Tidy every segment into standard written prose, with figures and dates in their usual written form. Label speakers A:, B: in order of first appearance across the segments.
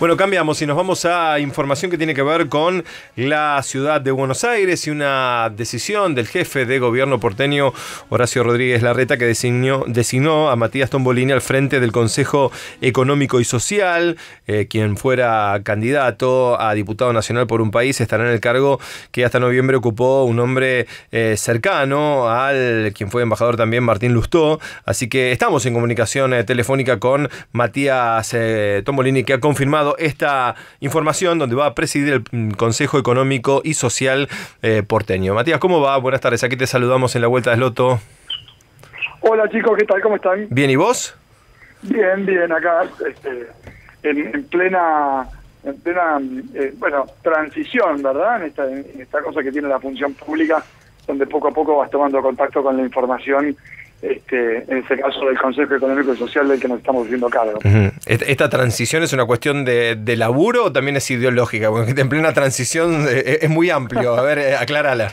A: Bueno, cambiamos y nos vamos a información que tiene que ver con la ciudad de Buenos Aires y una decisión del jefe de gobierno porteño, Horacio Rodríguez Larreta, que designó a Matías Tombolini al frente del Consejo Económico y Social. Quien fuera candidato a diputado nacional por un país estará en el cargo que hasta noviembre ocupó un hombre cercano al quien fue embajador también, Martín Lustó. Así que estamos en comunicación telefónica con Matías Tombolini, que ha confirmado esta información, donde va a presidir el Consejo Económico y Social porteño. Matías, ¿cómo va? Buenas tardes, aquí te saludamos en la Vuelta del Loto.
B: Hola chicos, ¿qué tal? ¿Cómo están?
A: Bien, ¿y vos?
B: Bien, acá en plena transición, ¿verdad? En esta cosa que tiene la función pública, donde poco a poco vas tomando contacto con la información, en este caso del Consejo Económico y Social del que nos estamos haciendo cargo.
A: ¿Esta transición es una cuestión de laburo o también es ideológica? Porque en plena transición es muy amplio. A ver, aclárala.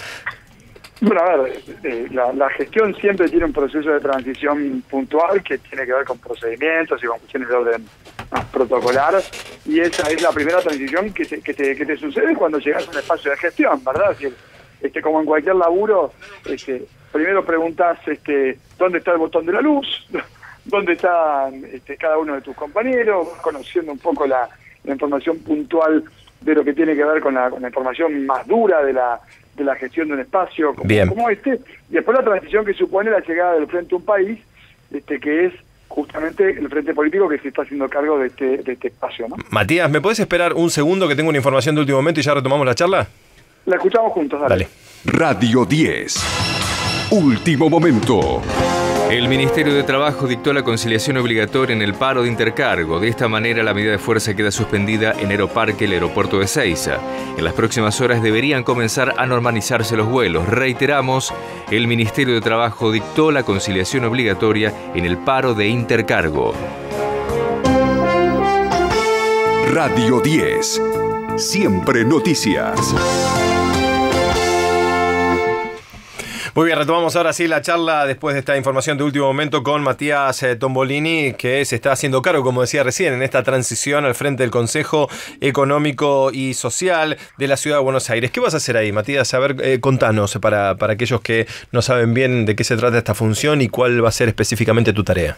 B: Bueno, a ver, la gestión siempre tiene un proceso de transición puntual que tiene que ver con procedimientos y con cuestiones de orden más protocolar, y esa es la primera transición que te sucede cuando llegas a un espacio de gestión, ¿verdad? Es decir, como en cualquier laburo, primero preguntas dónde está el botón de la luz, dónde está cada uno de tus compañeros, conociendo un poco la información puntual de lo que tiene que ver con la información más dura de la gestión de un espacio como este, y después la transición que supone la llegada del Frente a un País, que es justamente el frente político que se está haciendo cargo de este espacio, ¿no?
A: Matías, ¿me podés esperar un segundo que tengo una información de último momento y ya retomamos la charla?
B: La escuchamos juntos, dale.
C: Radio 10. Último momento.
D: El Ministerio de Trabajo dictó la conciliación obligatoria en el paro de intercargo. De esta manera, la medida de fuerza queda suspendida en Aeroparque, el aeropuerto de Ezeiza. En las próximas horas deberían comenzar a normalizarse los vuelos. Reiteramos, el Ministerio de Trabajo dictó la conciliación obligatoria en el paro de intercargo.
C: Radio 10. Siempre noticias.
A: Muy bien, retomamos ahora sí la charla después de esta información de último momento con Matías Tombolini, que se está haciendo cargo, como decía recién, en esta transición al frente del Consejo Económico y Social de la Ciudad de Buenos Aires. ¿Qué vas a hacer ahí, Matías? A ver, contanos para aquellos que no saben bien de qué se trata esta función y cuál va a ser específicamente tu tarea.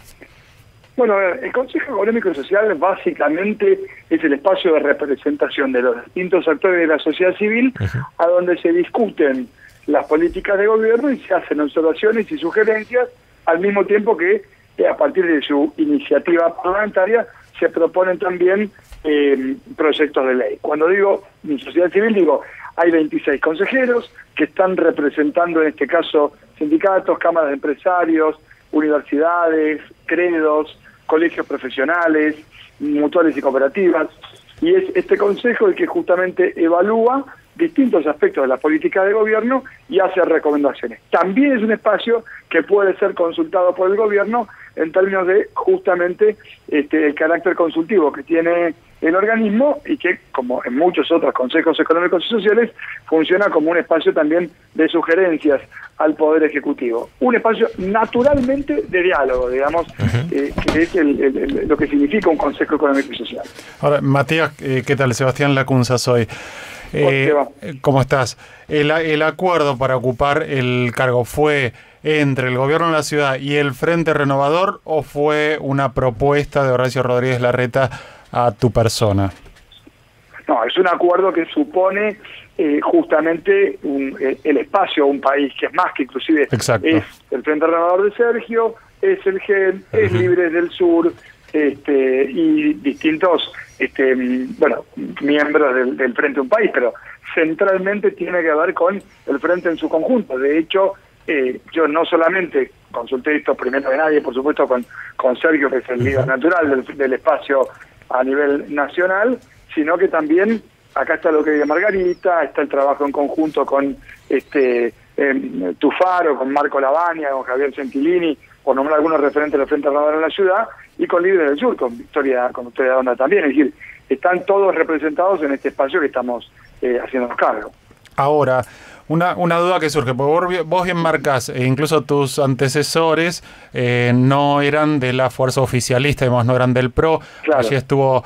B: Bueno, el Consejo Económico y Social básicamente es el espacio de representación de los distintos actores de la sociedad civil, a donde se discuten las políticas de gobierno y se hacen observaciones y sugerencias, al mismo tiempo que a partir de su iniciativa parlamentaria se proponen también proyectos de ley. Cuando digo sociedad civil, digo, hay 26 consejeros que están representando en este caso sindicatos, cámaras de empresarios, universidades, credos, colegios profesionales, mutuales y cooperativas, y es este consejo el que justamente evalúa distintos aspectos de la política de gobierno y hace recomendaciones. También es un espacio que puede ser consultado por el gobierno en términos de justamente el carácter consultivo que tiene el organismo y que, como en muchos otros consejos económicos y sociales, funciona como un espacio también de sugerencias al Poder Ejecutivo. Un espacio naturalmente de diálogo, digamos, que es lo que significa un Consejo Económico y Social.
E: Ahora, Matías, ¿qué tal? Sebastián Lacunza soy. ¿Cómo estás? El acuerdo para ocupar el cargo fue entre el gobierno de la ciudad y el Frente Renovador, ¿o fue una propuesta de Horacio Rodríguez Larreta a tu persona?
B: No, es un acuerdo que supone justamente el espacio a un país, que es más que inclusive.
E: Exacto.
B: Es el Frente Renovador de Sergio, es el GEN, es Libres del Sur, y distintos miembros del Frente a un País, pero centralmente tiene que ver con el Frente en su conjunto. De hecho, yo no solamente consulté esto primero de nadie, por supuesto con Sergio, que es el líder natural del espacio a nivel nacional, sino que también acá está lo que dice Margarita, está el trabajo en conjunto con Tufaro, con Marco Lavagna, con Javier Gentilini, por nombrar algunos referentes del Frente Renovador en la ciudad, y con Libres del Sur, con Victoria Donda también. Es decir, están todos representados en este espacio que estamos haciéndonos cargo.
E: Ahora, Una duda que surge, porque vos bien marcás, incluso tus antecesores no eran de la fuerza oficialista, digamos, no eran del PRO. Claro. Allí estuvo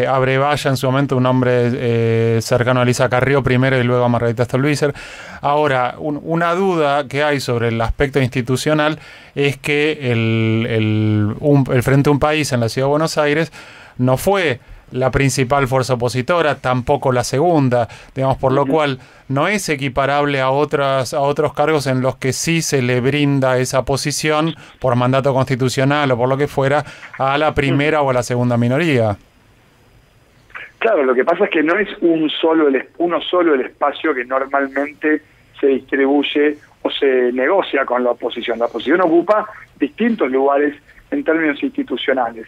E: Abrevaya en su momento, un hombre cercano a Elisa Carrió primero y luego a Margarita Stolbizer. Ahora, una duda que hay sobre el aspecto institucional es que el Frente Un País en la Ciudad de Buenos Aires no fue la principal fuerza opositora, tampoco la segunda, digamos, por lo cual no es equiparable a otros cargos en los que sí se le brinda esa posición por mandato constitucional o por lo que fuera a la primera o a la segunda minoría.
B: Claro, lo que pasa es que no es uno solo el espacio que normalmente se distribuye o se negocia con la oposición. La oposición ocupa distintos lugares en términos institucionales.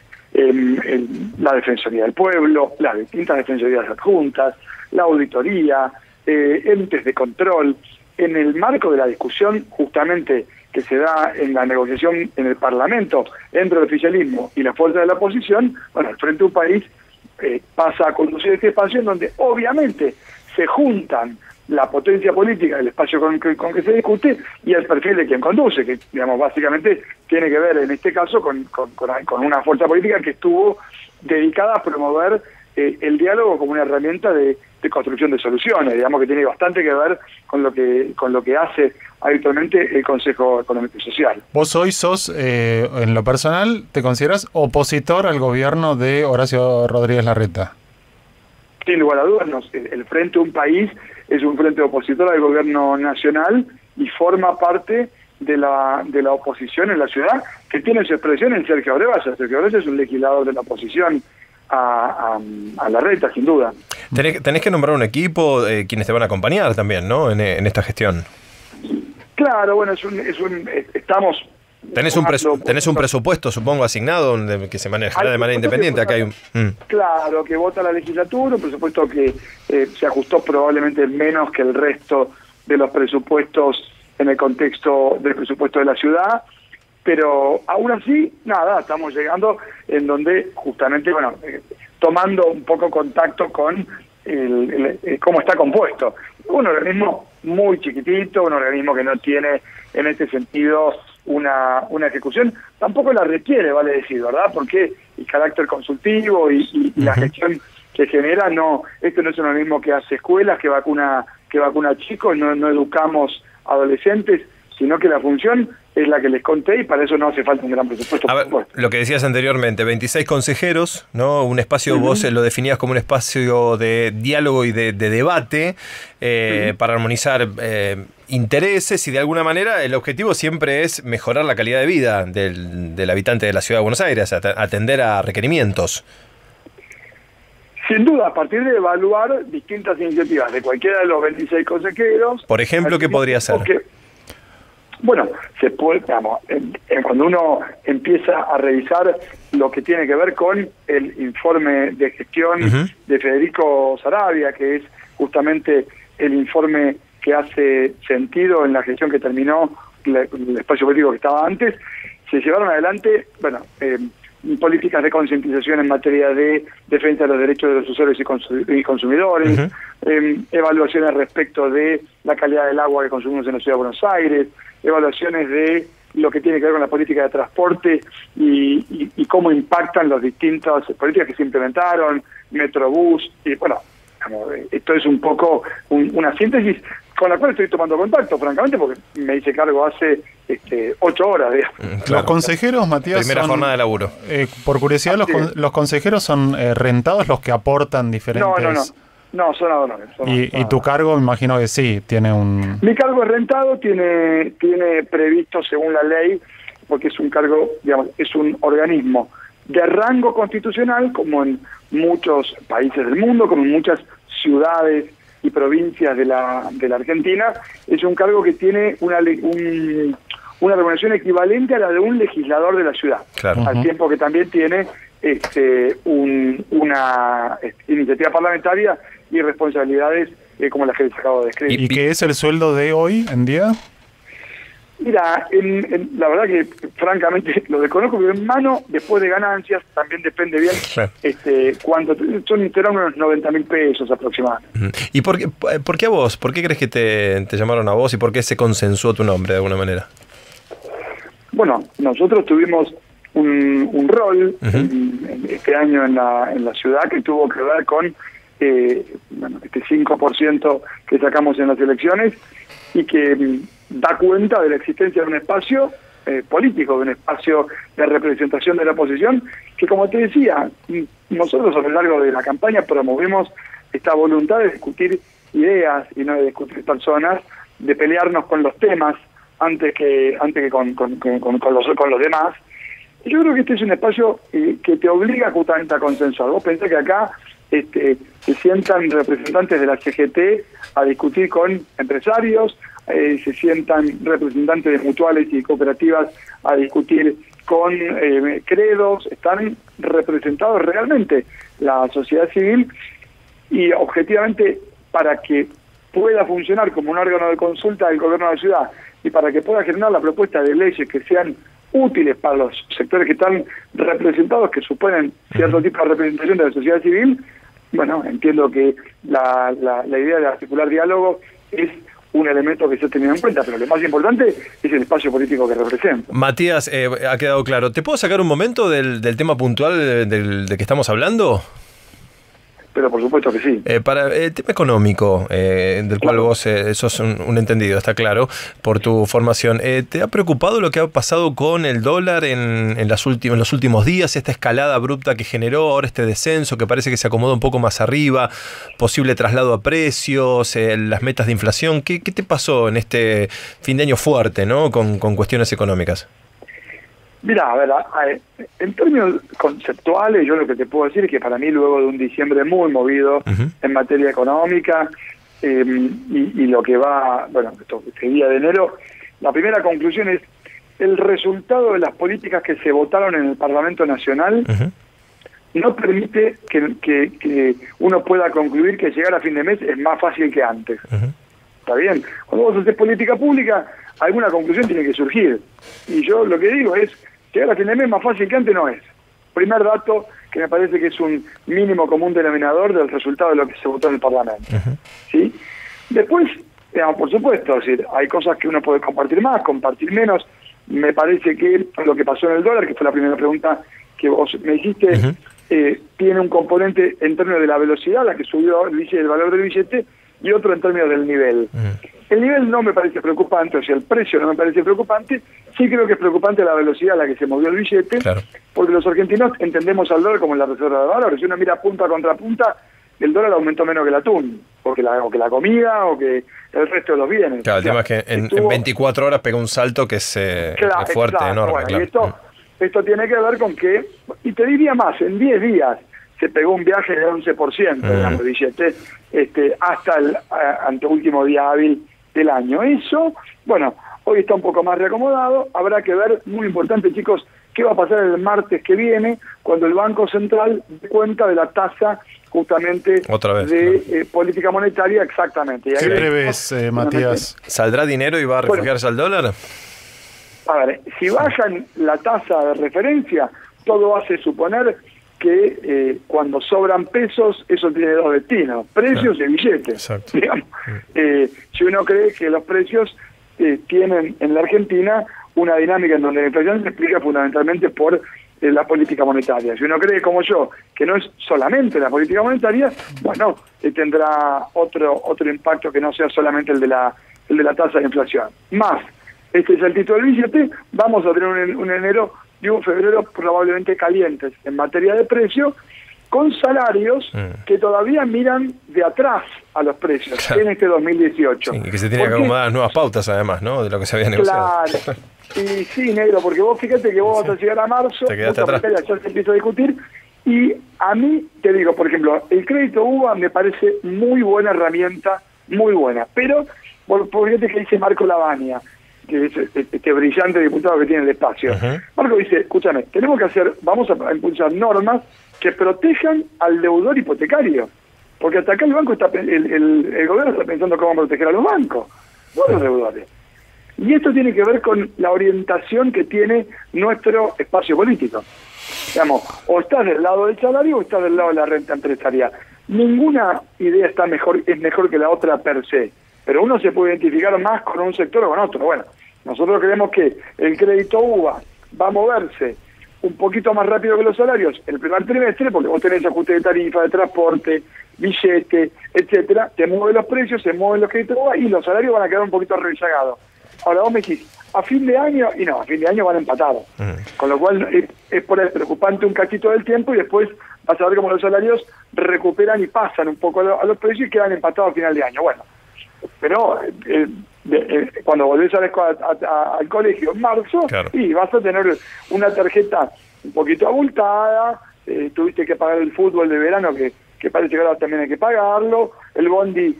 B: La Defensoría del Pueblo, las distintas defensorías adjuntas, la auditoría, entes de control. En el marco de la discusión justamente que se da en la negociación en el Parlamento entre el oficialismo y la fuerza de la oposición, bueno, el Frente Un País pasa a conducir este espacio en donde obviamente se juntan la potencia política del espacio con que se discute y el perfil de quien conduce, que digamos básicamente tiene que ver en este caso con una fuerza política que estuvo dedicada a promover el diálogo como una herramienta de construcción de soluciones, digamos que tiene bastante que ver con lo que hace habitualmente el Consejo Económico y Social.
E: Vos hoy sos, en lo personal, ¿te consideras opositor al gobierno de Horacio Rodríguez Larreta?
B: Sin lugar a dudas, el Frente Un País es un frente opositor al gobierno nacional y forma parte de la oposición en la ciudad, que tiene su expresión en Sergio Abrevaya. Sergio Abrevaya es un legislador de la oposición a Larreta, sin duda.
A: Tenés que nombrar un equipo, quienes te van a acompañar también, ¿no? En esta gestión.
B: Claro, bueno, estamos...
A: Tenés un presupuesto, supongo, asignado, que se manejará de manera independiente. Acá hay
B: Claro, que vota la legislatura, un presupuesto que se ajustó probablemente menos que el resto de los presupuestos en el contexto del presupuesto de la ciudad, pero aún así, nada, estamos llegando en donde justamente, bueno, tomando un poco contacto con cómo está compuesto. Un organismo muy chiquitito, un organismo que no tiene en ese sentido una ejecución, tampoco la requiere, vale decir, ¿verdad? Porque el carácter consultivo y la gestión que genera, esto no es un organismo que hace escuelas, que vacuna chicos, no educamos adolescentes, sino que la función es la que les conté y para eso no hace falta un gran presupuesto.
A: A ver, lo que decías anteriormente, 26 consejeros, ¿no? Un espacio, vos lo definías como un espacio de diálogo y de debate para armonizar intereses y de alguna manera el objetivo siempre es mejorar la calidad de vida del habitante de la Ciudad de Buenos Aires, atender a requerimientos.
B: Sin duda, a partir de evaluar distintas iniciativas de cualquiera de los 26 consejeros.
A: Por ejemplo, ¿qué podría ser?
B: Bueno, se puede, digamos, cuando uno empieza a revisar lo que tiene que ver con el informe de gestión de Federico Saravia, que es justamente el informe que hace sentido en la gestión que terminó el espacio político que estaba antes, se llevaron adelante, bueno, políticas de concientización en materia de defensa de los derechos de los usuarios y consumidores, evaluaciones respecto de la calidad del agua que consumimos en la Ciudad de Buenos Aires, evaluaciones de lo que tiene que ver con la política de transporte y cómo impactan las distintas políticas que se implementaron, Metrobús, y bueno, esto es un poco una síntesis con la cual estoy tomando contacto, francamente, porque me hice cargo hace 8 horas.
E: Claro. Los consejeros, Matías,
A: primera jornada de laburo.
E: Por curiosidad, los consejeros son rentados, los que aportan diferentes...
B: No, son adonores.
E: ¿Y tu cargo, me imagino que sí, tiene un...?
B: Mi cargo es rentado, tiene previsto según la ley, porque es un cargo, digamos, es un organismo de rango constitucional, como en muchos países del mundo, como en muchas ciudades y provincias de la Argentina. Es un cargo que tiene una remuneración equivalente a la de un legislador de la ciudad, claro. Al tiempo que también tiene una iniciativa parlamentaria y responsabilidades como las que les acabo de describir.
E: ¿Y qué es el sueldo de hoy en día?
B: Mira, la verdad que francamente lo desconozco, pero en mano, después de ganancias, también depende bien cuánto. Son unos 90.000 pesos aproximadamente.
A: ¿Y por qué a vos? ¿Por qué crees que te llamaron a vos y por qué se consensuó tu nombre de alguna manera?
B: Bueno, nosotros tuvimos un rol este año en la ciudad que tuvo que ver con este 5% que sacamos en las elecciones y que da cuenta de la existencia de un espacio político, de un espacio de representación de la oposición, que como te decía, nosotros a lo largo de la campaña promovimos esta voluntad de discutir ideas y no de discutir personas, de pelearnos con los temas antes que con los demás. Y yo creo que este es un espacio que te obliga justamente a consensuar. Vos pensás que acá se sientan representantes de la CGT a discutir con empresarios, se sientan representantes de mutuales y cooperativas a discutir con credos, están representados realmente la sociedad civil y objetivamente para que pueda funcionar como un órgano de consulta del gobierno de la ciudad y para que pueda generar la propuesta de leyes que sean útiles para los sectores que están representados, que suponen cierto tipo de representación de la sociedad civil. Bueno, entiendo que la idea de articular diálogo es un elemento que se ha tenido en cuenta, pero lo más importante es el espacio político que representa.
A: Matías, ha quedado claro. ¿Te puedo sacar un momento del tema puntual del que estamos hablando?
B: Pero por supuesto que sí.
A: Para el tema económico, del cual vos sos un entendido, está claro, por tu formación, ¿te ha preocupado lo que ha pasado con el dólar en los últimos días, esta escalada abrupta que generó, ahora este descenso que parece que se acomoda un poco más arriba, posible traslado a precios, las metas de inflación? ¿Qué te pasó en este fin de año fuerte, ¿no? con cuestiones económicas?
B: Mira, a ver, en términos conceptuales, yo lo que te puedo decir es que para mí, luego de un diciembre muy movido en materia económica y lo que va, bueno, este día de enero, la primera conclusión es el resultado de las políticas que se votaron en el Parlamento Nacional no permite que uno pueda concluir que llegar a fin de mes es más fácil que antes. ¿Está bien? Cuando vos haces política pública, alguna conclusión tiene que surgir. Y yo lo que digo es, llegar a fin de mes más fácil que antes no es. Primer dato que me parece que es un mínimo común denominador del resultado de lo que se votó en el Parlamento. ¿Sí? Después, digamos, por supuesto, es decir, hay cosas que uno puede compartir más, compartir menos. Me parece que lo que pasó en el dólar, que fue la primera pregunta que vos me hiciste, tiene un componente en términos de la velocidad, la que subió el valor del billete, y otro en términos del nivel. El nivel no me parece preocupante, o sea, el precio no me parece preocupante, sí creo que es preocupante la velocidad a la que se movió el billete, porque los argentinos entendemos al dólar como la reserva de valores. Si uno mira punta contra punta, el dólar aumentó menos que el atún, o que la comida, o que el resto de los bienes.
A: Claro, el tema es que en 24 horas pegó un salto que es fuerte, enorme.
B: Bueno, y esto tiene que ver con que, y te diría más, en 10 días, se pegó un viaje de 11%, digamos, billete, hasta el anteúltimo día hábil del año. Eso, bueno, hoy está un poco más reacomodado, habrá que ver, muy importante, chicos, qué va a pasar el martes que viene, cuando el Banco Central dé cuenta de la tasa justamente de política monetaria, exactamente.
E: ¿Qué prevés, Matías?
A: ¿Saldrá dinero y va a refugiarse al dólar?
B: A ver, si bajan la tasa de referencia, todo hace suponer que cuando sobran pesos, eso tiene dos destinos, precios y billetes. Digamos. Si uno cree que los precios tienen en la Argentina una dinámica en donde la inflación se explica fundamentalmente por la política monetaria. Si uno cree, como yo, que no es solamente la política monetaria, bueno, tendrá otro impacto que no sea solamente el de la tasa de inflación. Más este saltito del billete, vamos a tener un enero y un febrero probablemente calientes en materia de precio, con salarios que todavía miran de atrás a los precios en este 2018.
A: Sí, y que se tienen que acomodar las nuevas pautas, además, ¿no? De lo que se había negociado.
B: Claro. Y sí, negro, porque vos fíjate que vos vas a llegar a marzo, mucha materia ya se empieza a discutir, y a mí, te digo, por ejemplo, el crédito UBA me parece muy buena herramienta, muy buena, pero, por fíjate que dice Marco Lavagna, que es este brillante diputado que tiene el espacio. Marco dice, escúchame, vamos a impulsar normas que protejan al deudor hipotecario, porque hasta acá el banco el gobierno está pensando cómo proteger a los bancos, no a los deudores. Y esto tiene que ver con la orientación que tiene nuestro espacio político. Digamos, o estás del lado del salario o estás del lado de la renta empresarial. Ninguna idea es mejor que la otra per se, pero uno se puede identificar más con un sector o con otro. Bueno, nosotros creemos que el crédito UVA va a moverse un poquito más rápido que los salarios el primer trimestre, porque vos tenés ajuste de tarifa, de transporte, billete, etcétera, te mueven los precios, se mueven los créditos UVA y los salarios van a quedar un poquito rezagados. Ahora vos me decís, a fin de año, y no, a fin de año van empatados. Con lo cual es por ahí preocupante un cachito del tiempo y después vas a ver cómo los salarios recuperan y pasan un poco a los precios y quedan empatados a final de año. Bueno, pero cuando volvés al colegio en marzo, claro, y vas a tener una tarjeta un poquito abultada, tuviste que pagar el fútbol de verano que parece que ahora también hay que pagarlo, el bondi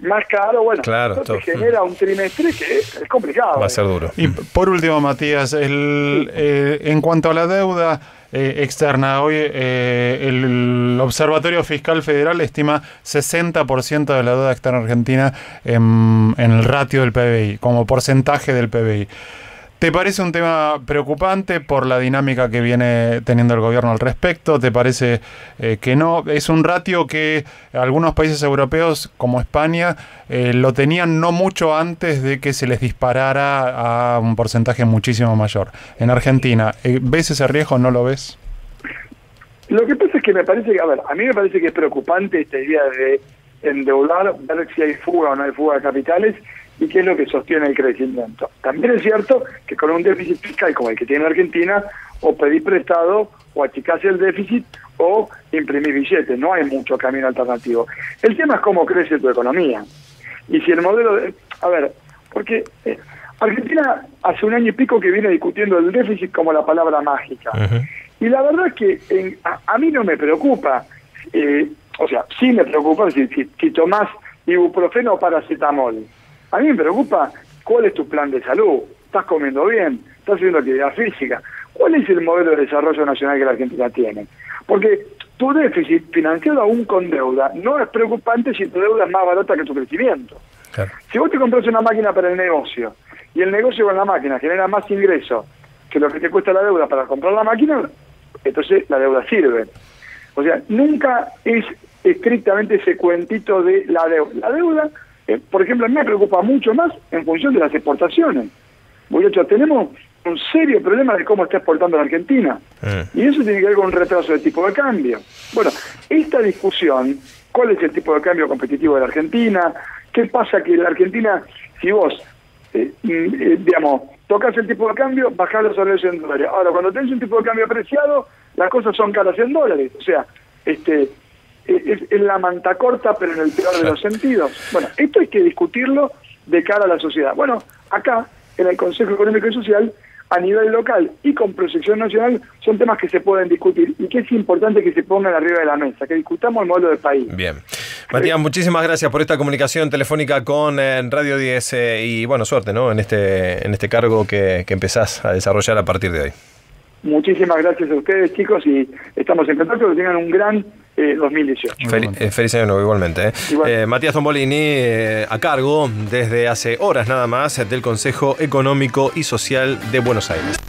B: más caro, bueno, claro, eso te genera un trimestre que es complicado.
A: Va a ser duro.
E: Y por último, Matías, en cuanto a la deuda externa, hoy el Observatorio Fiscal Federal estima 60% de la deuda externa argentina en el ratio del PBI, como porcentaje del PBI. ¿Te parece un tema preocupante por la dinámica que viene teniendo el gobierno al respecto? ¿Te parece que no? Es un ratio que algunos países europeos, como España, lo tenían no mucho antes de que se les disparara a un porcentaje muchísimo mayor. En Argentina, ¿ves ese riesgo o no lo ves?
B: Lo que pasa es que me parece que, a mí me parece que es preocupante esta idea de endeudar, ver si hay fuga o no hay fuga de capitales, y qué es lo que sostiene el crecimiento. También es cierto que con un déficit fiscal como el que tiene Argentina, o pedís prestado, o achicás el déficit, o imprimís billetes. No hay mucho camino alternativo. El tema es cómo crece tu economía. Y si el modelo porque Argentina hace un año y pico que viene discutiendo el déficit como la palabra mágica. Y la verdad es que a mí no me preocupa, sí me preocupa si tomás ibuprofeno o paracetamol. A mí me preocupa cuál es tu plan de salud. ¿Estás comiendo bien? ¿Estás haciendo actividad física? ¿Cuál es el modelo de desarrollo nacional que la Argentina tiene? Porque tu déficit financiado aún con deuda no es preocupante si tu deuda es más barata que tu crecimiento. Claro. Si vos te compras una máquina para el negocio y el negocio con la máquina genera más ingresos que lo que te cuesta la deuda para comprar la máquina, entonces la deuda sirve. O sea, nunca es estrictamente ese cuentito de la deuda. La deuda, por ejemplo, a mí me preocupa mucho más en función de las exportaciones. Muchachos, tenemos un serio problema de cómo está exportando la Argentina. Y eso tiene que ver con un retraso de tipo de cambio. Bueno, esta discusión, ¿cuál es el tipo de cambio competitivo de la Argentina? ¿Qué pasa que la Argentina, si vos, tocas el tipo de cambio, bajás los salarios en dólares? Ahora, cuando tenés un tipo de cambio apreciado, las cosas son caras en dólares. O sea, es la manta corta, pero en el peor de los sentidos. Bueno, esto hay que discutirlo de cara a la sociedad. Bueno, acá, en el Consejo Económico y Social, a nivel local y con proyección nacional, son temas que se pueden discutir y que es importante que se pongan arriba de la mesa, que discutamos el modelo del país.
A: Bien. Matías, muchísimas gracias por esta comunicación telefónica con Radio 10 y bueno, suerte, ¿no? en este cargo que empezás a desarrollar a partir de hoy.
B: Muchísimas gracias a ustedes, chicos, y estamos en contacto, que tengan un gran 2018.
A: Feliz año nuevo, igualmente. Matías Tombolini, a cargo desde hace horas nada más del Consejo Económico y Social de Buenos Aires.